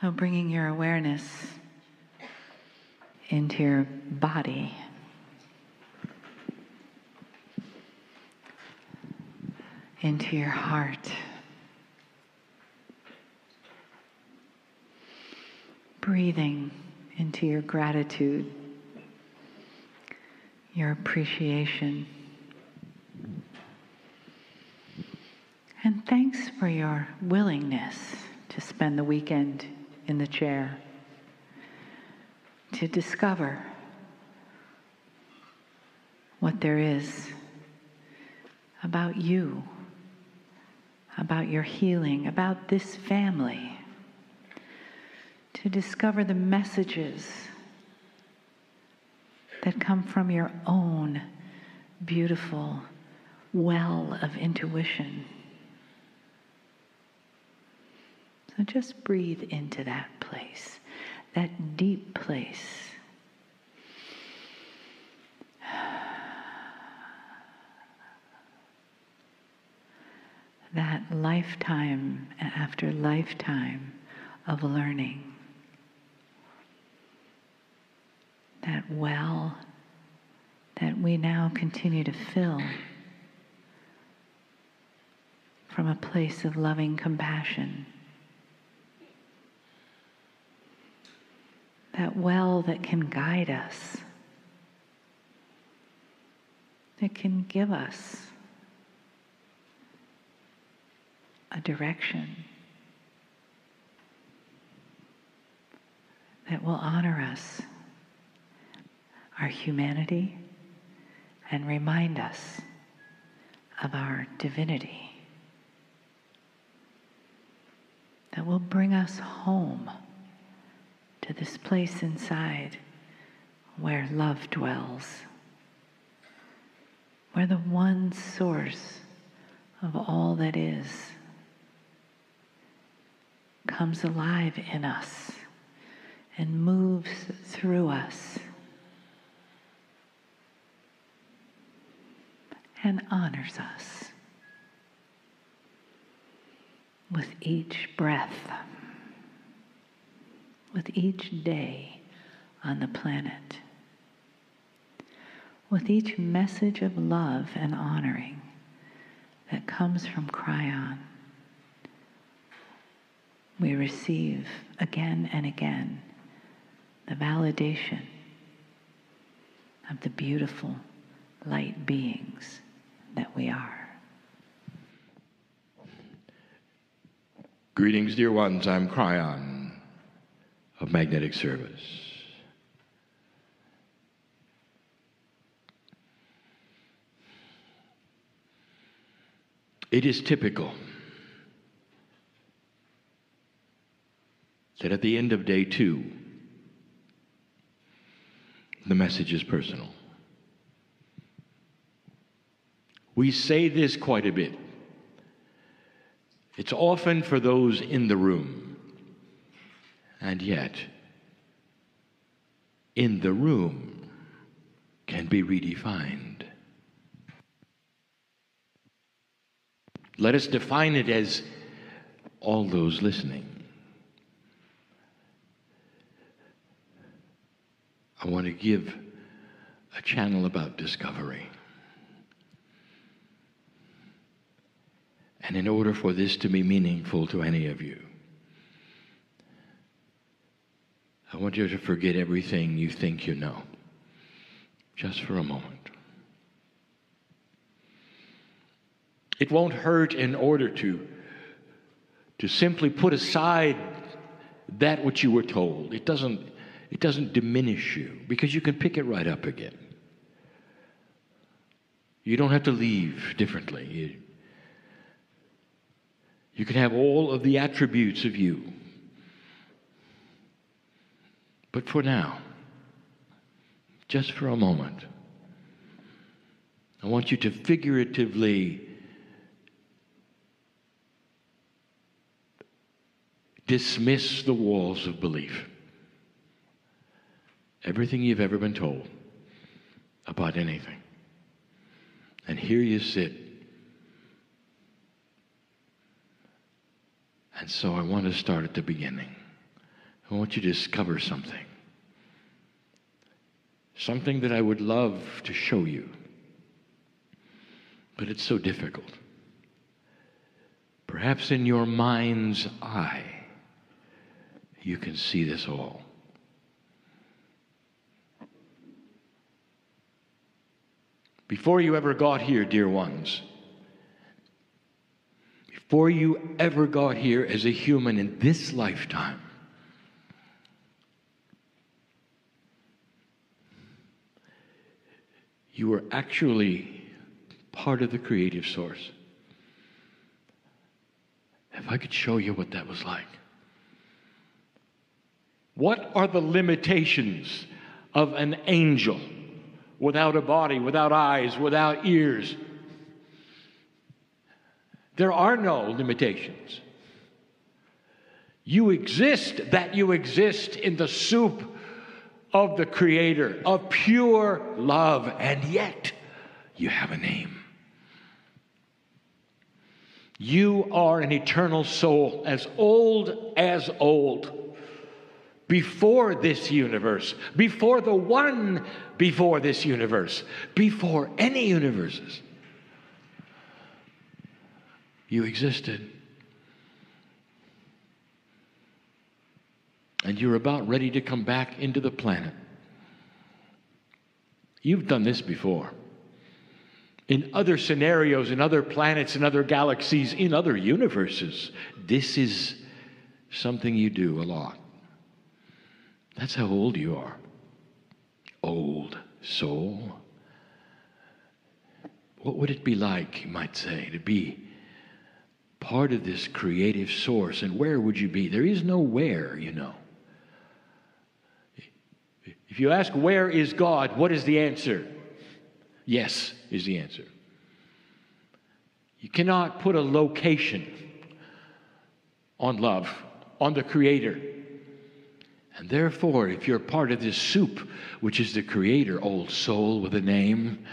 So bringing your awareness into your body. Into your heart. Breathing into your gratitude, your appreciation. And thanks for your willingness to spend the weekend in the chair, to discover what there is about you, about your healing, about this family, to discover the messages that come from your own beautiful well of intuition. So just breathe into that place, that deep place. That lifetime after lifetime of learning. That well that we now continue to fill from a place of loving compassion. That well that can guide us, that can give us a direction, that will honor us, our humanity, and remind us of our divinity, that will bring us home to this place inside where love dwells, where the one source of all that is comes alive in us and moves through us and honors us with each breath, with each day on the planet, with each message of love and honoring that comes from Kryon. We receive again and again the validation of the beautiful light beings that we are. Greetings, dear ones. I'm Kryon of Magnetic Service. It is typical that at the end of day 2, the message is personal. We say this quite a bit. It's often for those in the room, and yet, in the room can be redefined. Let us define it as all those listening. I want to give a channel about discovery. And in order for this to be meaningful to any of you, I want you to forget everything you think you know, just for a moment. It won't hurt in order to simply put aside that which you were told. It doesn't diminish you, because you can pick it right up again. You don't have to leave differently. You can have all of the attributes of you. But for now, just for a moment, I want you to figuratively dismiss the walls of belief. Everything you've ever been told about anything. And here you sit. And so I want to start at the beginning. I want you to discover something. Something that I would love to show you. But it's so difficult. Perhaps in your mind's eye, you can see this all. Before you ever got here, dear ones, before you ever got here as a human in this lifetime, you were actually part of the creative source. If I could show you what that was like. What are the limitations of an angel without a body, without eyes, without ears? There are no limitations. You exist in the soup of the Creator, of pure love, and yet you have a name. You are an eternal soul, as old, before this universe, before the one before this universe, before any universes. You existed. And you're about ready to come back into the planet. You've done this before. In other scenarios, in other planets, in other galaxies, in other universes, this is something you do a lot. That's how old you are. Old soul. What would it be like, you might say, to be part of this creative source? And where would you be? There is no where, you know. If you ask, where is God? What is the answer? Yes is the answer. You cannot put a location on love, on the Creator. And therefore, if you're part of this soup, which is the Creator, old soul with a name,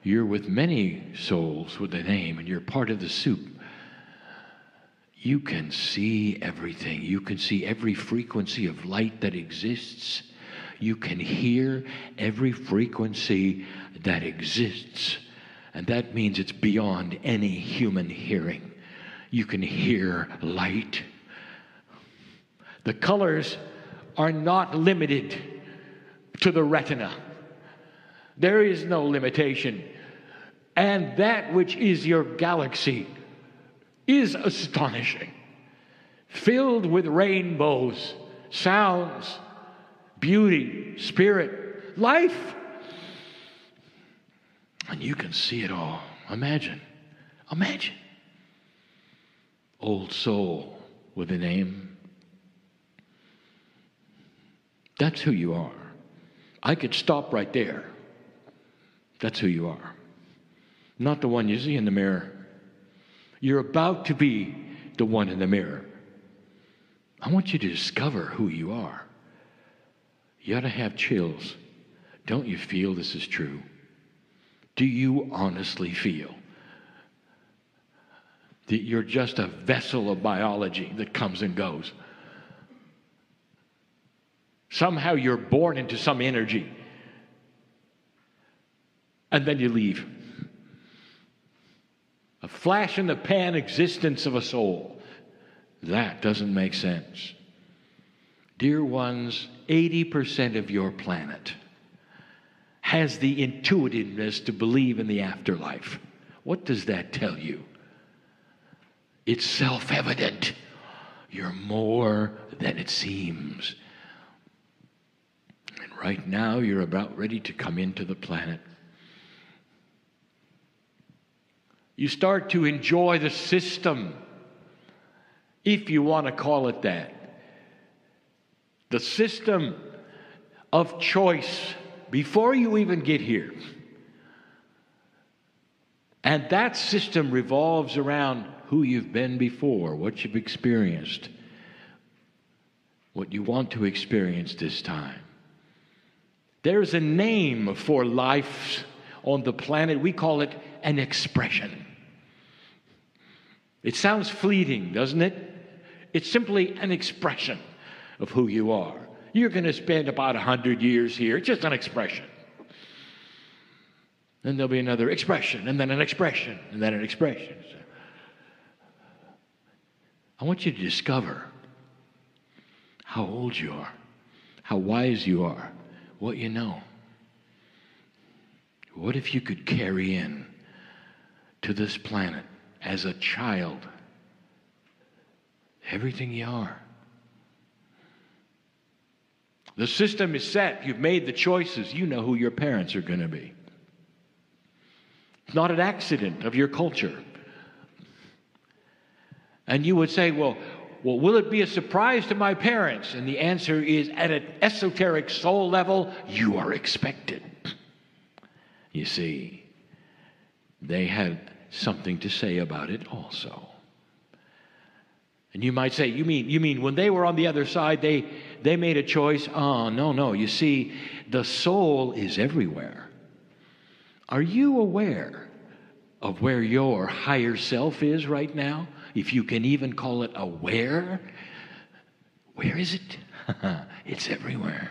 you're with many souls with a name, and you're part of the soup. You can see everything. You can see every frequency of light that exists. You can hear every frequency that exists. And that means it's beyond any human hearing. You can hear light. The colors are not limited to the retina. There is no limitation. And that which is your galaxy is astonishing. Filled with rainbows, sounds, beauty, spirit, life. And you can see it all. Imagine. Old soul with a name. That's who you are. I could stop right there. That's who you are. Not the one you see in the mirror. You're about to be the one in the mirror. I want you to discover who you are. You ought to have chills. Don't you feel this is true? Do you honestly feel that you're just a vessel of biology that comes and goes? Somehow you're born into some energy, and then you leave. A flash in the pan existence of a soul. That doesn't make sense. Dear ones, 80% of your planet has the intuitiveness to believe in the afterlife. What does that tell you? It's self-evident. You're more than it seems. And right now, you're about ready to come into the planet. You start to enjoy the system, if you want to call it that. The system of choice before you even get here. And that system revolves around who you've been before, what you've experienced, what you want to experience this time. There's a name for life on the planet. We call it an expression. It sounds fleeting, doesn't it? It's simply an expression. of who you are. You're going to spend about 100 years here. It's just an expression. Then there'll be another expression, and then an expression, and then an expression. I want you to discover how old you are, how wise you are, what you know. What if you could carry in to this planet as a child everything you are? The system is set. You've made the choices. You know who your parents are going to be. It's not an accident of your culture. And you would say, well, will it be a surprise to my parents? And the answer is, at an esoteric soul level, you are expected. You see, they had something to say about it also. And you might say, you mean when they were on the other side, they made a choice? Oh, no. You see, the soul is everywhere. Are you aware of where your higher self is right now? If you can even call it aware. Where is it? It's everywhere.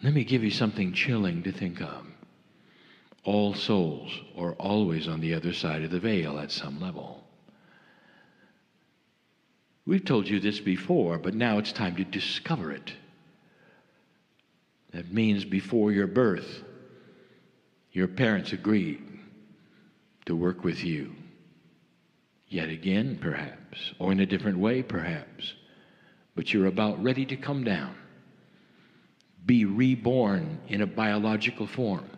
Let me give you something chilling to think of. All souls are always on the other side of the veil at some level. We've told you this before, but now it's time to discover it. That means before your birth, your parents agreed to work with you. Yet again, perhaps, or in a different way, perhaps. But you're about ready to come down. Be reborn in a biological form.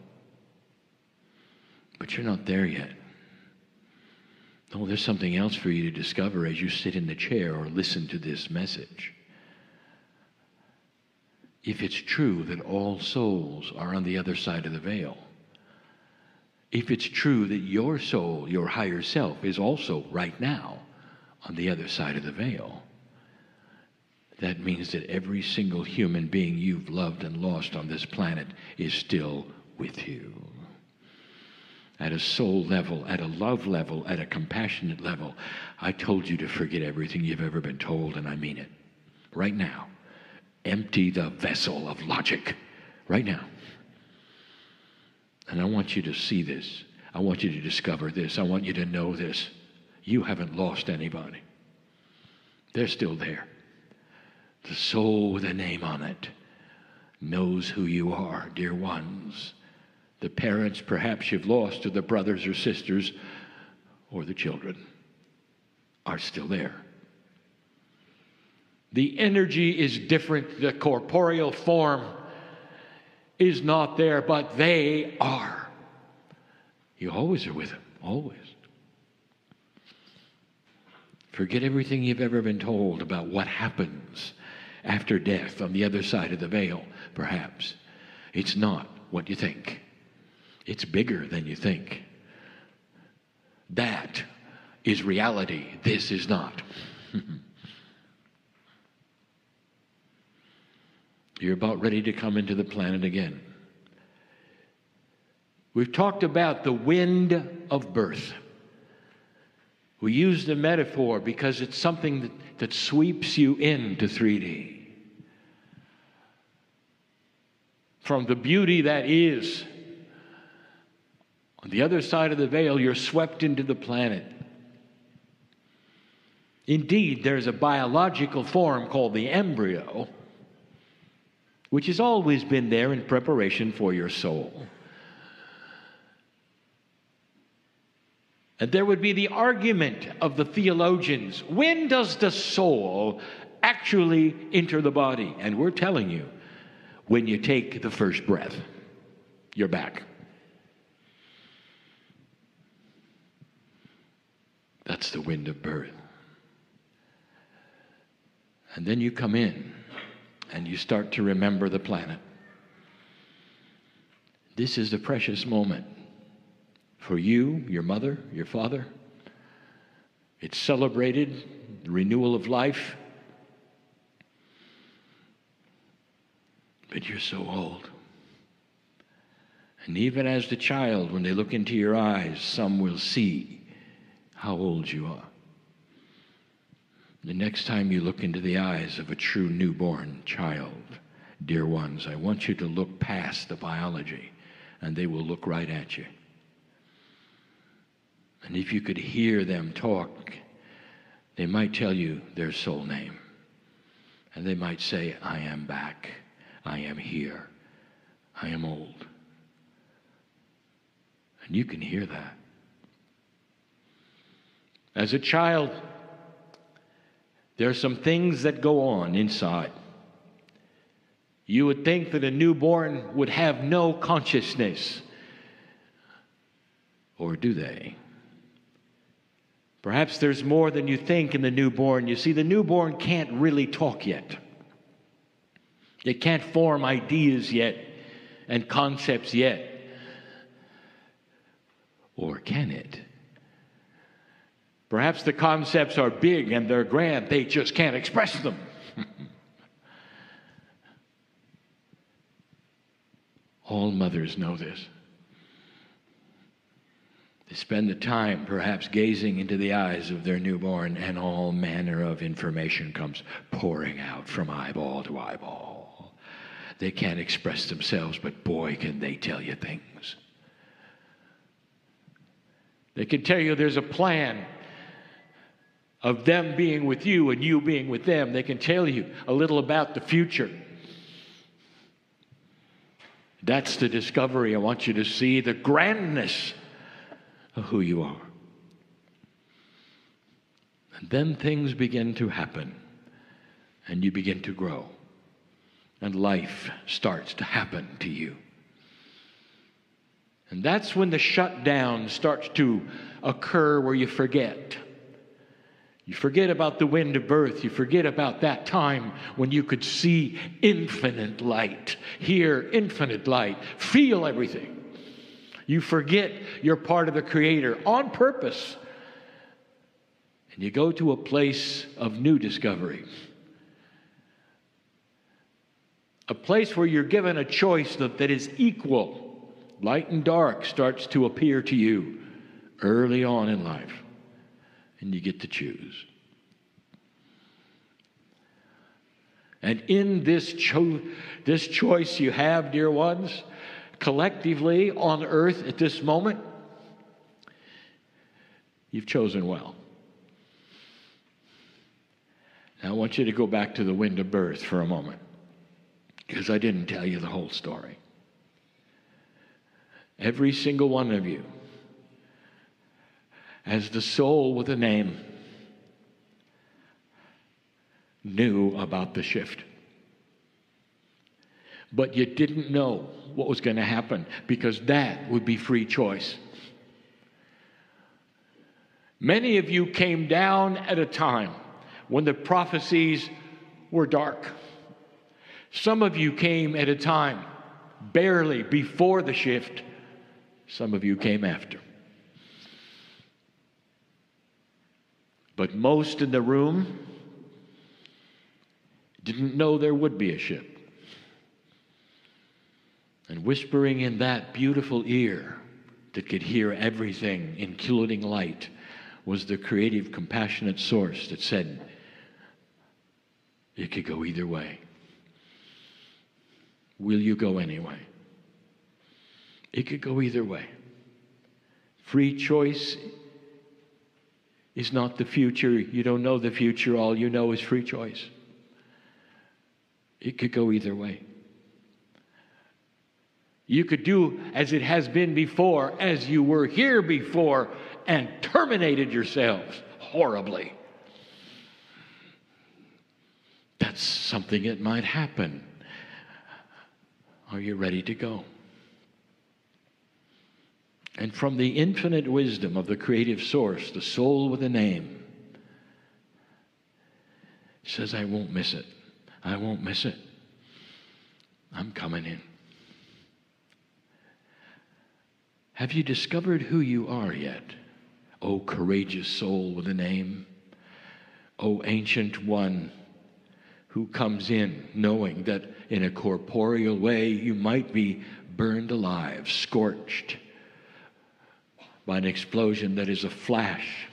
But you're not there yet. Oh, there's something else for you to discover as you sit in the chair or listen to this message. If it's true that all souls are on the other side of the veil, if it's true that your soul, your higher self, is also right now on the other side of the veil, that means that every single human being you've loved and lost on this planet is still with you. At a soul level, at a love level, at a compassionate level, I told you to forget everything you've ever been told, and I mean it. Right now. Empty the vessel of logic. Right now. And I want you to see this. I want you to discover this. I want you to know this. You haven't lost anybody. They're still there. The soul with a name on it knows who you are, dear ones. The parents perhaps you've lost, or the brothers or sisters, or the children, are still there. The energy is different. The corporeal form is not there, but they are. You always are with them, always. Forget everything you've ever been told about what happens after death on the other side of the veil, perhaps. It's not what you think. It's bigger than you think. That is reality. This is not. You're about ready to come into the planet again. We've talked about the wind of birth. We use the metaphor because it's something that sweeps you into 3D. From the beauty that is, on the other side of the veil, you're swept into the planet. Indeed, there's a biological form called the embryo, which has always been there in preparation for your soul. And there would be the argument of the theologians, when does the soul actually enter the body? And we're telling you, when you take the first breath, you're back. That's the wind of birth. And then you come in and you start to remember the planet. This is the precious moment for you, your mother, your father. It's celebrated, the renewal of life. But you're so old. And even as the child, when they look into your eyes, some will see how old you are. The next time you look into the eyes of a true newborn child, dear ones, I want you to look past the biology, and they will look right at you. And if you could hear them talk, they might tell you their soul name. And they might say, I am back. I am here. I am old. And you can hear that. As a child, there are some things that go on inside. You would think that a newborn would have no consciousness. Or do they? Perhaps there's more than you think in the newborn. You see, the newborn can't really talk yet. It can't form ideas yet and concepts yet. Or can it? Perhaps the concepts are big and they're grand. They just can't express them. All mothers know this. They spend the time perhaps gazing into the eyes of their newborn, and all manner of information comes pouring out from eyeball to eyeball. They can't express themselves, but boy, can they tell you things. They can tell you there's a plan of them being with you and you being with them. They can tell you a little about the future. That's the discovery I want you to see, the grandness of who you are. And then things begin to happen, and you begin to grow, and life starts to happen to you. And that's when the shutdown starts to occur, where you forget. You forget about the wind of birth. You forget about that time when you could see infinite light, hear infinite light, feel everything. You forget you're part of the Creator on purpose. And you go to a place of new discovery. A place where you're given a choice that is equal. Light and dark starts to appear to you early on in life. And you get to choose. And in this choice you have, dear ones, collectively on earth at this moment, you've chosen well. Now I want you to go back to the wind of birth for a moment, because I didn't tell you the whole story. Every single one of you, as the soul with a name, knew about the shift. But you didn't know what was going to happen, because that would be free choice. Many of you came down at a time when the prophecies were dark. Some of you came at a time barely before the shift. Some of you came after. But most in the room didn't know there would be a shift. And whispering in that beautiful ear that could hear everything, including light, was the creative, compassionate source that said, it could go either way. Will you go anyway? It could go either way. Free choice is not the future. You don't know the future. All you know is free choice. It could go either way. You could do as it has been before, as you were here before, and terminated yourselves horribly. That's something that might happen. Are you ready to go? And from the infinite wisdom of the creative source, the soul with a name, says, I won't miss it. I won't miss it. I'm coming in. Have you discovered who you are yet? O courageous soul with a name. O ancient one who comes in knowing that in a corporeal way you might be burned alive, scorched by an explosion that is a flash,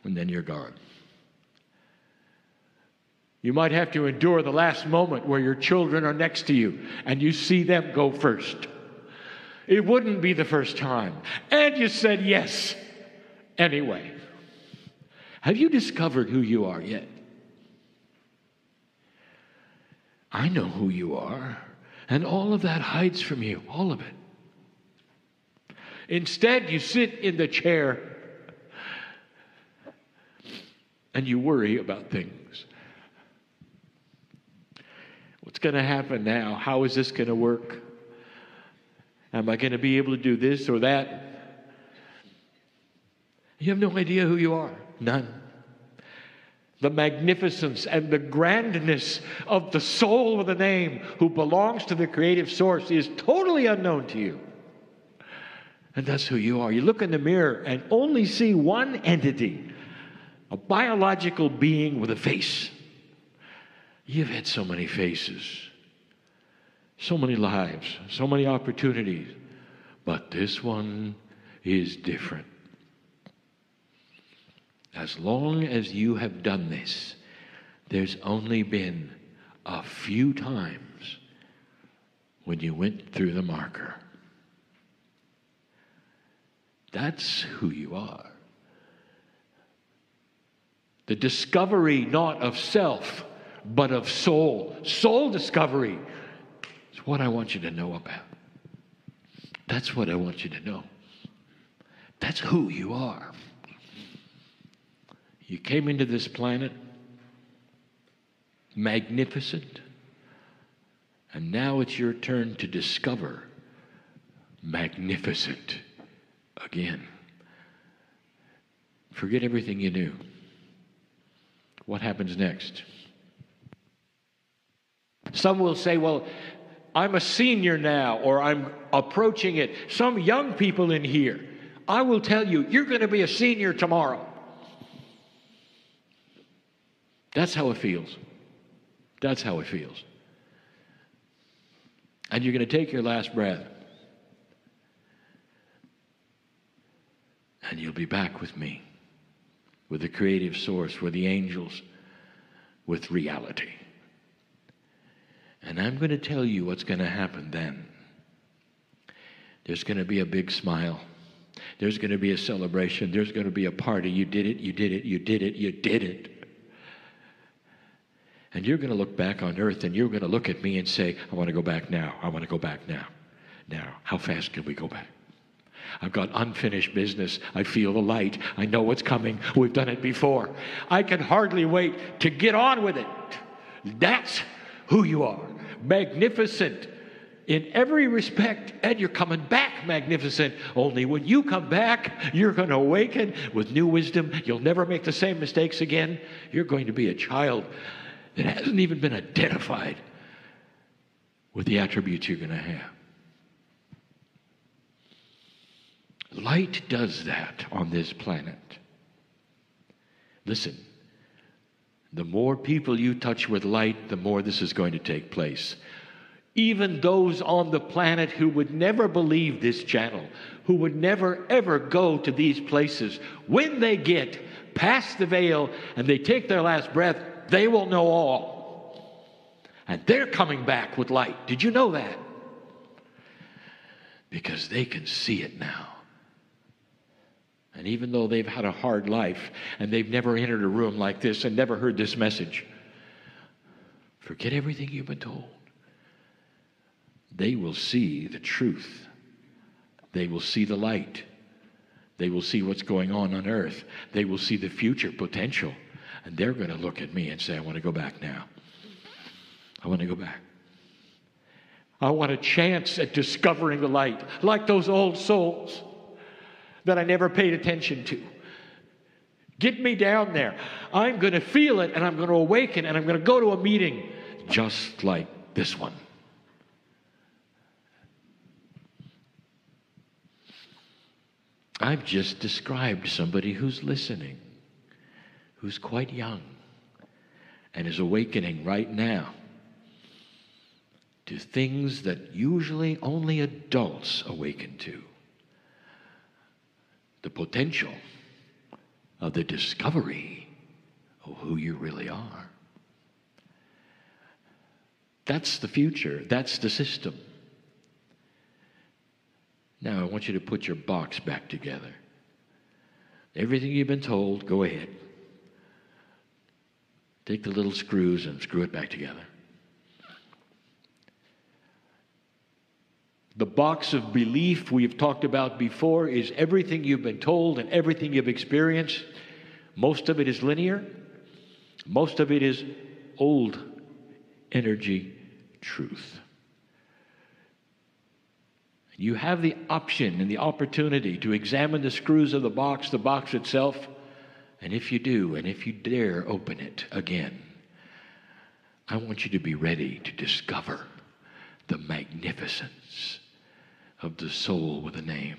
and then you're gone. You might have to endure the last moment where your children are next to you and you see them go first. It wouldn't be the first time. And you said yes anyway. Have you discovered who you are yet? I know who you are, and all of that hides from you, all of it. Instead, you sit in the chair and you worry about things. What's going to happen now? How is this going to work? Am I going to be able to do this or that? You have no idea who you are. None. The magnificence and the grandness of the soul with a name who belongs to the creative source is totally unknown to you. And that's who you are. You look in the mirror and only see one entity, a biological being with a face. You've had so many faces, so many lives, so many opportunities, but this one is different. As long as you have done this, there's only been a few times when you went through the marker. That's who you are. The discovery not of self, but of soul. Soul discovery is what I want you to know about. That's what I want you to know. That's who you are. You came into this planet magnificent, and now it's your turn to discover magnificent again. Forget everything you knew. What happens next? Some will say, well, I'm a senior now, or I'm approaching it. Some young people in here, I will tell you, you're going to be a senior tomorrow. That's how it feels. That's how it feels. And you're going to take your last breath. And you'll be back with me, with the creative source, with the angels, with reality. And I'm going to tell you what's going to happen then. There's going to be a big smile. There's going to be a celebration. There's going to be a party. You did it, you did it, you did it, you did it. And you're going to look back on earth and you're going to look at me and say, I want to go back now. I want to go back now. Now, how fast can we go back? I've got unfinished business. I feel the light. I know what's coming. We've done it before. I can hardly wait to get on with it. That's who you are. Magnificent in every respect, and you're coming back magnificent. Only when you come back, you're going to awaken with new wisdom. You'll never make the same mistakes again. You're going to be a child that hasn't even been identified with the attributes you're going to have. Light does that on this planet. Listen, the more people you touch with light, the more this is going to take place. Even those on the planet who would never believe this channel, who would never ever go to these places, when they get past the veil and they take their last breath, they will know all. And they're coming back with light. Did you know that? Because they can see it now. And even though they've had a hard life and they've never entered a room like this and never heard this message, forget everything you've been told. They will see the truth. They will see the light. They will see what's going on earth. They will see the future potential. And they're going to look at me and say, I want to go back now. I want to go back. I want a chance at discovering the light, like those old souls that I never paid attention to. Get me down there. I'm going to feel it, and I'm going to awaken, and I'm going to go to a meeting just like this one. I've just described somebody who's listening, who's quite young, and is awakening right now to things that usually only adults awaken to. The potential of the discovery of who you really are. That's the future. That's the system. Now I want you to put your box back together. Everything you've been told, go ahead. Take the little screws and screw it back together. The box of belief we've talked about before is everything you've been told and everything you've experienced. Most of it is linear. Most of it is old energy truth. You have the option and the opportunity to examine the screws of the box itself, and if you do, and if you dare open it again, I want you to be ready to discover the magnificence of the soul with a name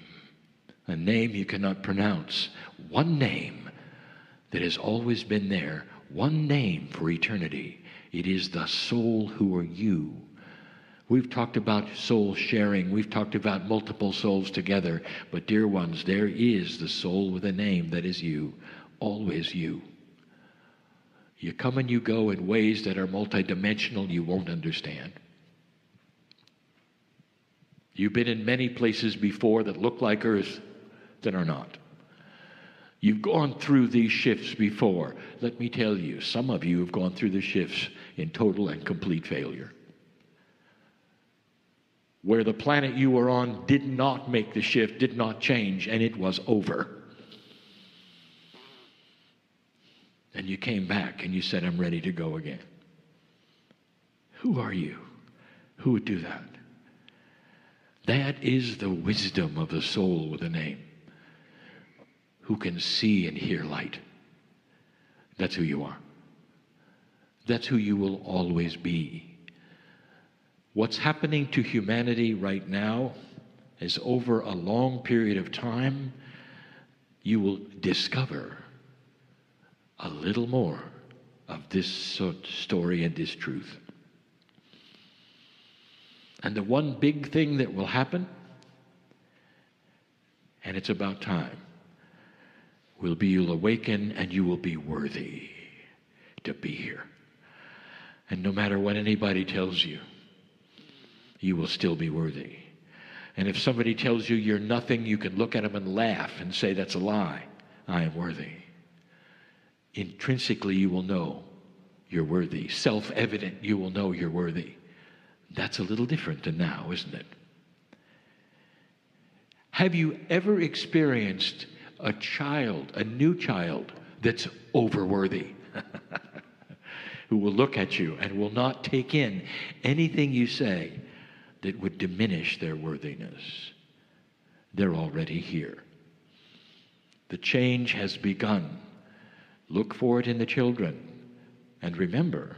you cannot pronounce, one name that has always been there, one name for eternity. It is the soul who are you. We've talked about soul sharing. We've talked about multiple souls together. But dear ones, there is the soul with a name that is you, always you. You come and you go in ways that are multidimensional you won't understand. You've been in many places before that look like Earth that are not. You've gone through these shifts before. Let me tell you, some of you have gone through the shifts in total and complete failure. Where the planet you were on did not make the shift, did not change, and it was over. And you came back and you said, I'm ready to go again. Who are you? Who would do that? That is the wisdom of the soul with a name, who can see and hear light. That's who you are. That's who you will always be. What's happening to humanity right now is over a long period of time, you will discover a little more of this story and this truth. And the one big thing that will happen, and it's about time, will be you'll awaken and you will be worthy to be here. And no matter what anybody tells you, you will still be worthy. And if somebody tells you you're nothing, you can look at them and laugh and say, that's a lie. I am worthy. Intrinsically, you will know you're worthy. Self-evident, you will know you're worthy. That's a little different than now, isn't it? Have you ever experienced a child, a new child, that's overworthy? Who will look at you and will not take in anything you say that would diminish their worthiness. They're already here. The change has begun. Look for it in the children. And remember,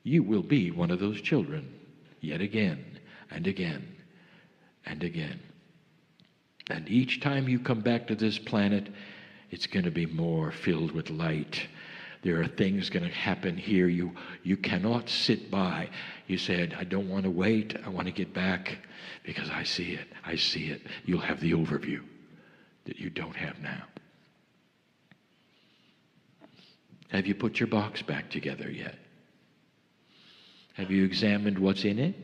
you will be one of those children yet again and again and again. And each time you come back to this planet, it's going to be more filled with light. There are things going to happen here. You cannot sit by. You said, I don't want to wait. I want to get back because I see it. I see it. You'll have the overview that you don't have now. Have you put your box back together yet? Have you examined what's in it?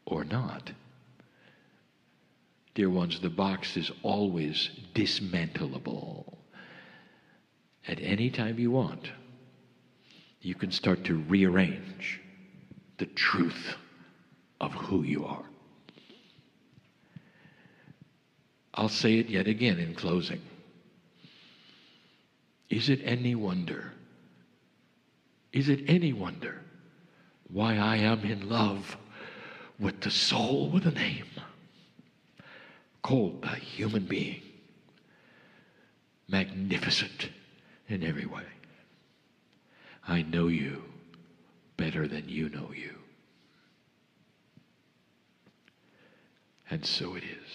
Or not? Dear ones, the box is always dismantleable. At any time you want, you can start to rearrange the truth of who you are. I'll say it yet again in closing. Is it any wonder? Is it any wonder why I am in love with the soul with a name called a human being, magnificent in every way? I know you better than you know you. And so it is.